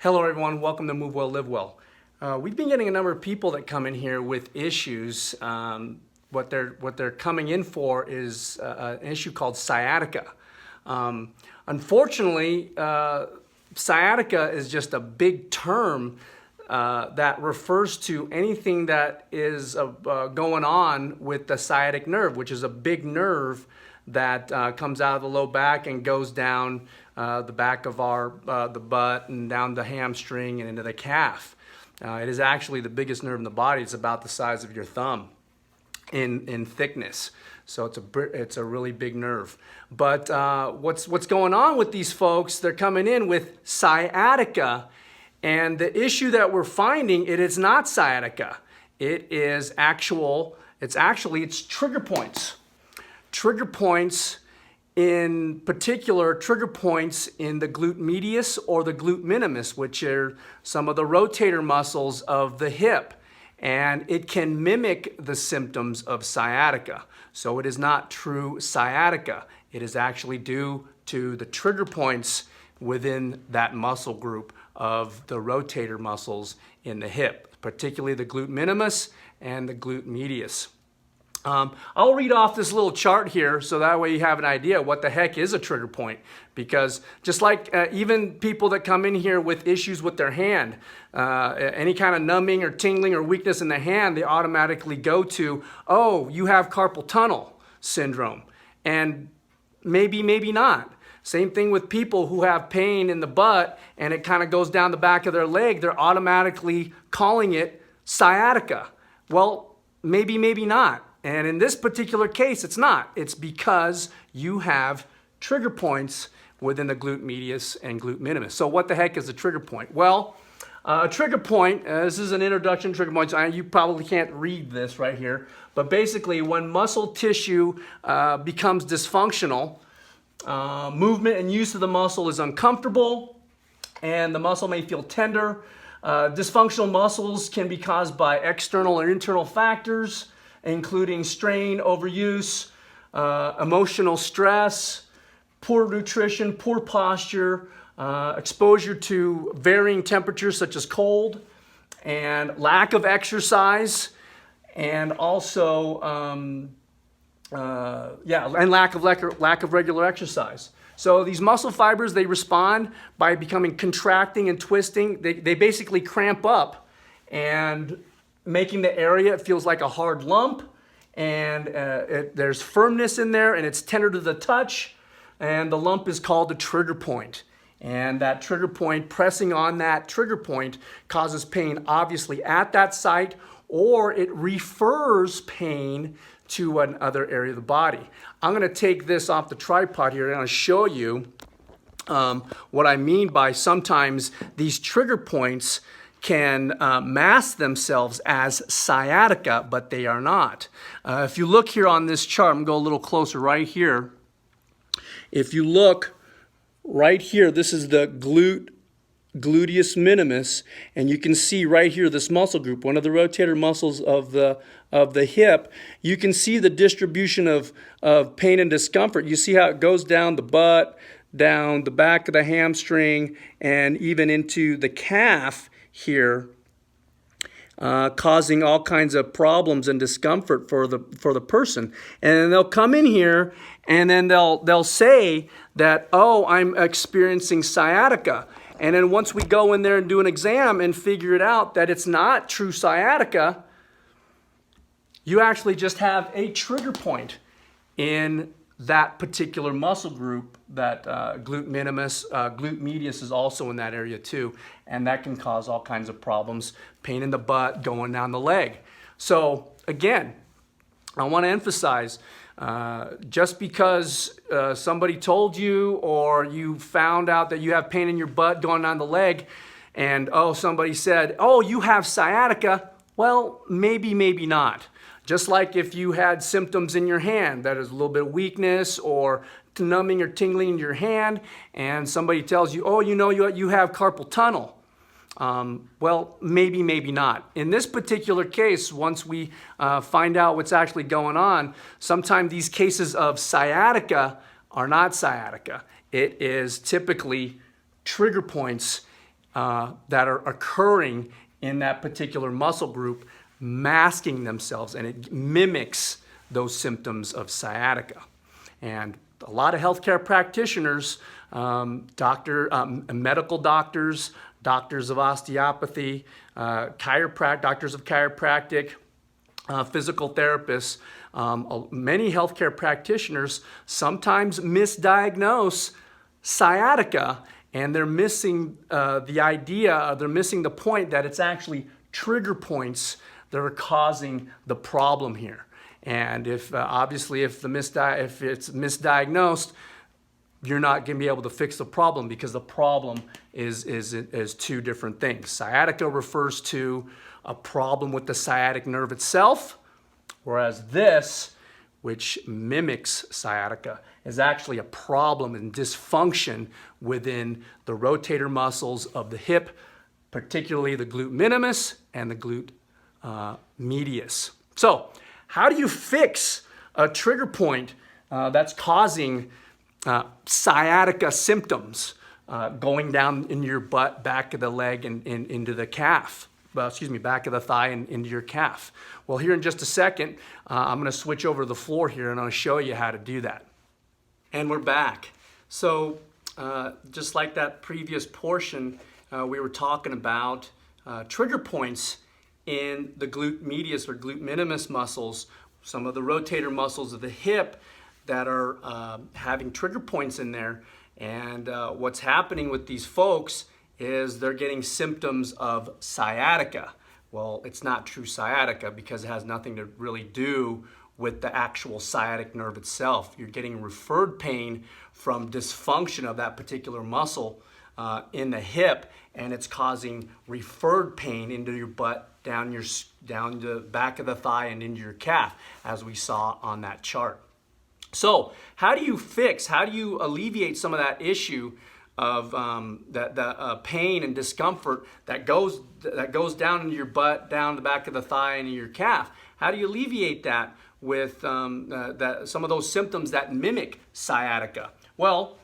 Hello everyone, welcome to Move Well, Live Well. We've been getting a number of people that come in here with issues. What they're coming in for is an issue called sciatica. Unfortunately, sciatica is just a big term that refers to anything that is going on with the sciatic nerve, which is a big nerve that comes out of the low back and goes down the back of the butt and down the hamstring and into the calf. It is actually the biggest nerve in the body. It's about the size of your thumb in thickness. So it's a really big nerve. But what's going on with these folks? They're coming in with sciatica, and the issue that we're finding, it is not sciatica. It's trigger points. Trigger points, in particular, trigger points in the glute medius or the glute minimus, which are some of the rotator muscles of the hip. And it can mimic the symptoms of sciatica. So it is not true sciatica. It is actually due to the trigger points within that muscle group of the rotator muscles in the hip, particularly the glute minimus and the glute medius. I'll read off this little chart here so that way you have an idea what the heck is a trigger point, because just like even people that come in here with issues with their hand, any kind of numbing or tingling or weakness in the hand, they automatically go to, oh, you have carpal tunnel syndrome, and maybe not. Same thing with people who have pain in the butt and it kind of goes down the back of their leg, they're automatically calling it sciatica. Well, maybe not. And in this particular case, it's not. It's because you have trigger points within the glute medius and glute minimus. So what the heck is a trigger point? Well, a trigger point, this is an introduction to trigger points. You probably can't read this right here. But basically, when muscle tissue becomes dysfunctional, movement and use of the muscle is uncomfortable, and the muscle may feel tender. Dysfunctional muscles can be caused by external or internal factors, including strain, overuse, emotional stress, poor nutrition, poor posture, exposure to varying temperatures such as cold, and lack of exercise, and also lack of regular exercise. So these muscle fibers, they respond by becoming contracting and twisting. They basically cramp up and making the area, it feels like a hard lump, and there's firmness in there, and it's tender to the touch, and the lump is called a trigger point. And that trigger point, pressing on that trigger point, causes pain obviously at that site, or it refers pain to another area of the body. I'm going to take this off the tripod here and I'll show you what I mean by sometimes these trigger points can mask themselves as sciatica, but they are not. If you look here on this chart, I'm going to go a little closer right here. If you look right here, this is the gluteus minimus, and you can see right here this muscle group, one of the rotator muscles of the hip. You can see the distribution of pain and discomfort. You see how it goes down the butt, down the back of the hamstring, and even into the calf here, causing all kinds of problems and discomfort for the person. And they'll come in here and then they'll say that, oh, I'm experiencing sciatica. And then once we go in there and do an exam and figure it out that it's not true sciatica, you actually just have a trigger point in that particular muscle group, that glute minimus, glute medius is also in that area too, and that can cause all kinds of problems, pain in the butt, going down the leg. So again, I want to emphasize, just because somebody told you or you found out that you have pain in your butt going down the leg, and somebody said, oh, you have sciatica, well, maybe not. Just like if you had symptoms in your hand, that is a little bit of weakness or numbing or tingling in your hand, and somebody tells you, oh, you have carpal tunnel. Well, maybe not. In this particular case, once we find out what's actually going on, sometimes these cases of sciatica are not sciatica. It is typically trigger points that are occurring in that particular muscle group, masking themselves, and it mimics those symptoms of sciatica. And a lot of healthcare practitioners, medical doctors, doctors of osteopathy, doctors of chiropractic, physical therapists, many healthcare practitioners sometimes misdiagnose sciatica, and they're missing they're missing the point that it's actually trigger points that are causing the problem here. And if obviously if it's misdiagnosed, you're not going to be able to fix the problem, because the problem is two different things. Sciatica refers to a problem with the sciatic nerve itself, whereas this, which mimics sciatica, is actually a problem and dysfunction within the rotator muscles of the hip, particularly the glute minimus and the glute medius. So, how do you fix a trigger point that's causing sciatica symptoms going down in your butt, back of the leg, and into the calf? Back of the thigh and into your calf. Well, here in just a second, I'm going to switch over to the floor here and I'll show you how to do that. And we're back. So, just like that previous portion, we were talking about trigger points in the glute medius or glute minimus muscles, some of the rotator muscles of the hip that are having trigger points in there. And what's happening with these folks is they're getting symptoms of sciatica. Well, it's not true sciatica, because it has nothing to really do with the actual sciatic nerve itself. You're getting referred pain from dysfunction of that particular muscle in the hip, and it's causing referred pain into your butt, down the back of the thigh and into your calf, as we saw on that chart. So how do you alleviate some of that issue of pain and discomfort that goes down into your butt, down the back of the thigh, and into your calf? How do you alleviate that with some of those symptoms that mimic sciatica? Well,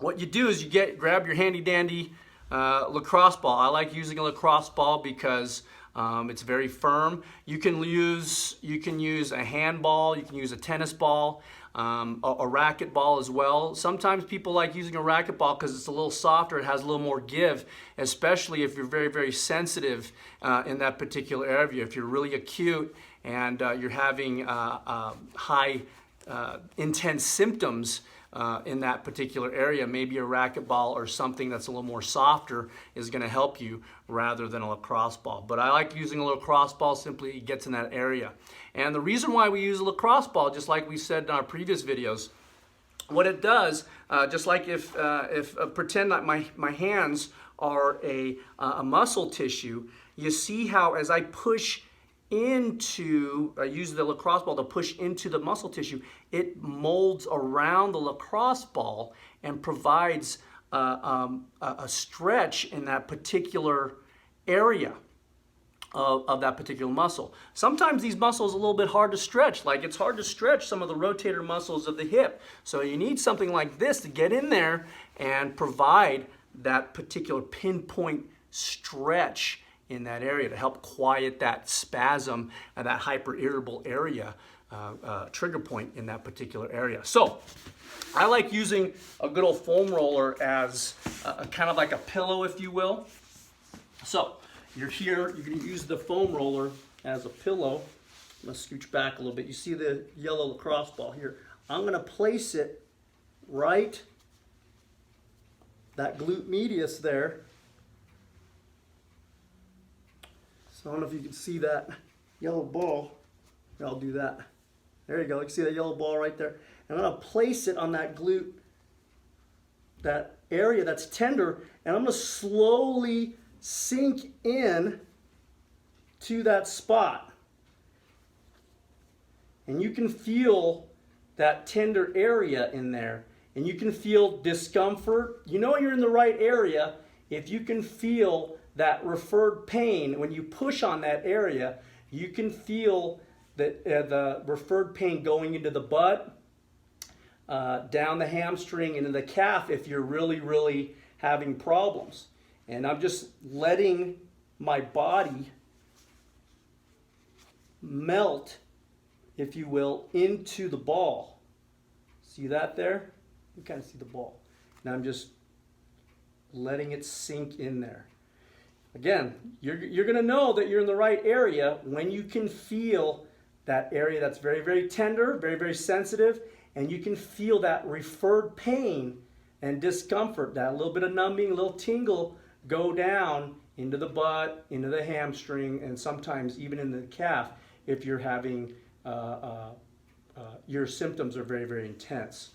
what you do is grab your handy dandy lacrosse ball. I like using a lacrosse ball because it's very firm. You can use a handball, you can use a tennis ball, a racket ball as well. Sometimes people like using a racket ball because it's a little softer, it has a little more give, especially if you're very, very sensitive in that particular area. If you're really acute and you're having high intense symptoms in that particular area, maybe a racquetball or something that's a little more softer is going to help you rather than a lacrosse ball. But I like using a lacrosse ball, simply it gets in that area. And the reason why we use a lacrosse ball, just like we said in our previous videos, what it does, just like if pretend that my hands are a muscle tissue, you see how as I push I use the lacrosse ball to push into the muscle tissue, it molds around the lacrosse ball and provides a stretch in that particular area of that particular muscle. Sometimes these muscles are a little bit hard to stretch, like it's hard to stretch some of the rotator muscles of the hip. So you need something like this to get in there and provide that particular pinpoint stretch in that area to help quiet that spasm and that hyper-irritable area, trigger point in that particular area. So I like using a good old foam roller as kind of like a pillow, if you will. So you're here, you're going to use the foam roller as a pillow. I'm going to scooch back a little bit. You see the yellow lacrosse ball here. I'm going to place it right, that glute medius there. So I don't know if you can see that yellow ball. Here, I'll do that. There you go. You can see that yellow ball right there. And I'm going to place it on that glute, that area that's tender, and I'm going to slowly sink in to that spot. And you can feel that tender area in there. And you can feel discomfort. You know you're in the right area if you can feel that referred pain. When you push on that area, you can feel the referred pain going into the butt, down the hamstring, into the calf if you're really, really having problems. And I'm just letting my body melt, if you will, into the ball. See that there? You kind of see the ball. Now I'm just letting it sink in there. Again, you're going to know that you're in the right area when you can feel that area that's very, very tender, very, very sensitive, and you can feel that referred pain and discomfort, that little bit of numbing, a little tingle go down into the butt, into the hamstring, and sometimes even in the calf if you're having, your symptoms are very, very intense.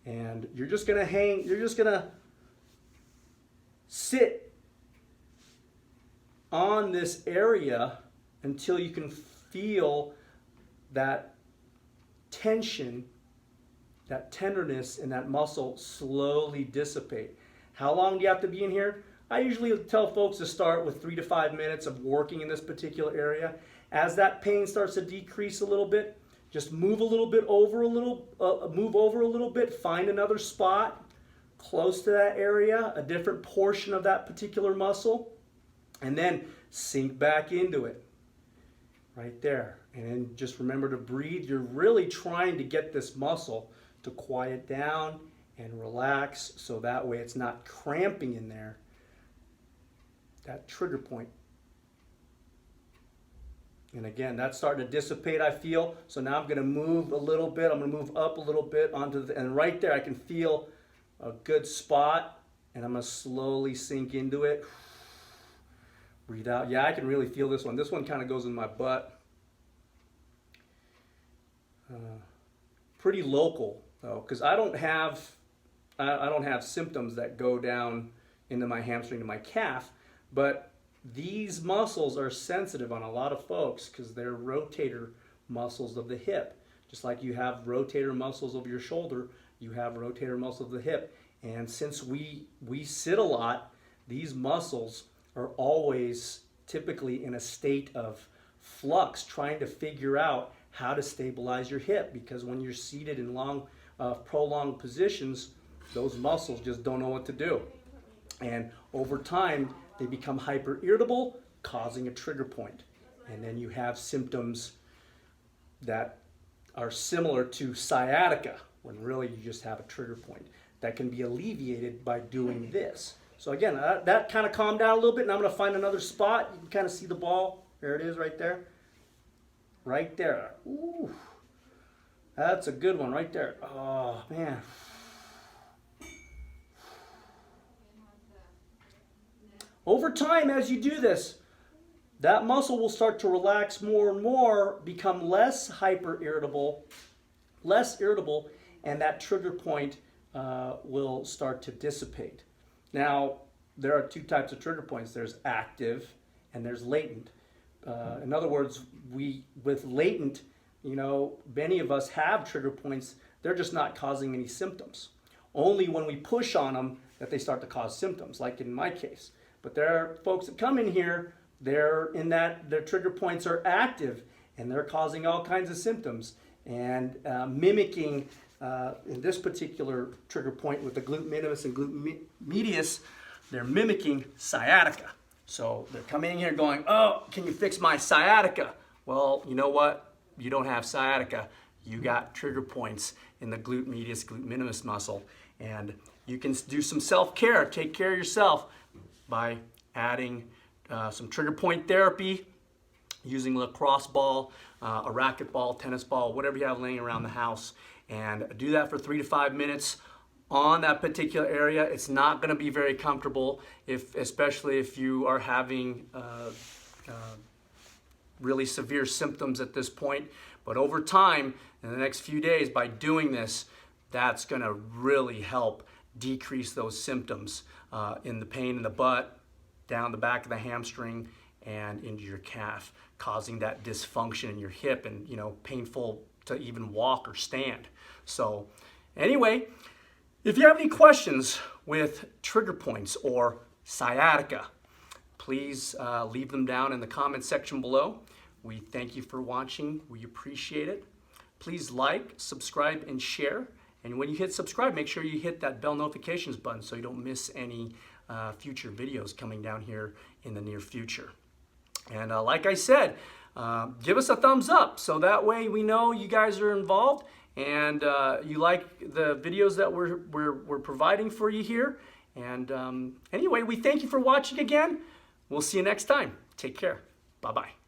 And you're just going to sit on this area until you can feel that tension, that tenderness in that muscle slowly dissipate. How long do you have to be in here? I usually tell folks to start with 3 to 5 minutes of working in this particular area. As that pain starts to decrease a little bit, just move a little bit over move over a little bit, find another spot close to that area, a different portion of that particular muscle, and then sink back into it right there. And then just remember to breathe. You're really trying to get this muscle to quiet down and relax so that way it's not cramping in there. That trigger point. And again, that's starting to dissipate, I feel. So now I'm going to move a little bit. I'm going to move up a little bit onto the, and right there I can feel a good spot, and I'm going to slowly sink into it. Breathe out. Yeah, I can really feel this one. This one kind of goes in my butt. Pretty local though, because I don't have symptoms that go down into my hamstring to my calf, but these muscles are sensitive on a lot of folks because they're rotator muscles of the hip. Just like you have rotator muscles of your shoulder, you have rotator muscles of the hip. And since we sit a lot, these muscles are always typically in a state of flux, trying to figure out how to stabilize your hip, because when you're seated in long, prolonged positions, those muscles just don't know what to do. And over time, they become hyper irritable, causing a trigger point. And then you have symptoms that are similar to sciatica, when really you just have a trigger point that can be alleviated by doing this. So again, that kind of calmed down a little bit, and I'm going to find another spot. You can kind of see the ball. There it is right there. Right there. Ooh, that's a good one right there. Oh, man. Over time, as you do this, that muscle will start to relax more and more, become less hyper irritable, and that trigger point will start to dissipate. Now, there are two types of trigger points. There's active and there's latent. In other words, with latent, many of us have trigger points. They're just not causing any symptoms. Only when we push on them that they start to cause symptoms, like in my case. But there are folks that come in here, their trigger points are active and they're causing all kinds of symptoms and mimicking, in this particular trigger point with the glute minimus and glute medius, they're mimicking sciatica. So they're coming in here going, oh, can you fix my sciatica? Well, you know what? You don't have sciatica. You got trigger points in the glute medius, glute minimus muscle. And you can do some self-care, take care of yourself by adding some trigger point therapy, using a lacrosse ball, a racquetball, tennis ball, whatever you have laying around the house. And do that for 3 to 5 minutes on that particular area. It's not going to be very comfortable, especially if you are having really severe symptoms at this point. But over time, in the next few days, by doing this, that's going to really help decrease those symptoms in the pain in the butt, down the back of the hamstring, and into your calf, causing that dysfunction in your hip and painful to even walk or stand. So anyway, if you have any questions with trigger points or sciatica, please leave them down in the comment section below. We thank you for watching. We appreciate it. Please like, subscribe, and share. And when you hit subscribe, make sure you hit that bell notifications button so you don't miss any future videos coming down here in the near future. And like I said, give us a thumbs up so that way we know you guys are involved and you like the videos that we're providing for you here. And anyway, we thank you for watching again. We'll see you next time. Take care. Bye-bye.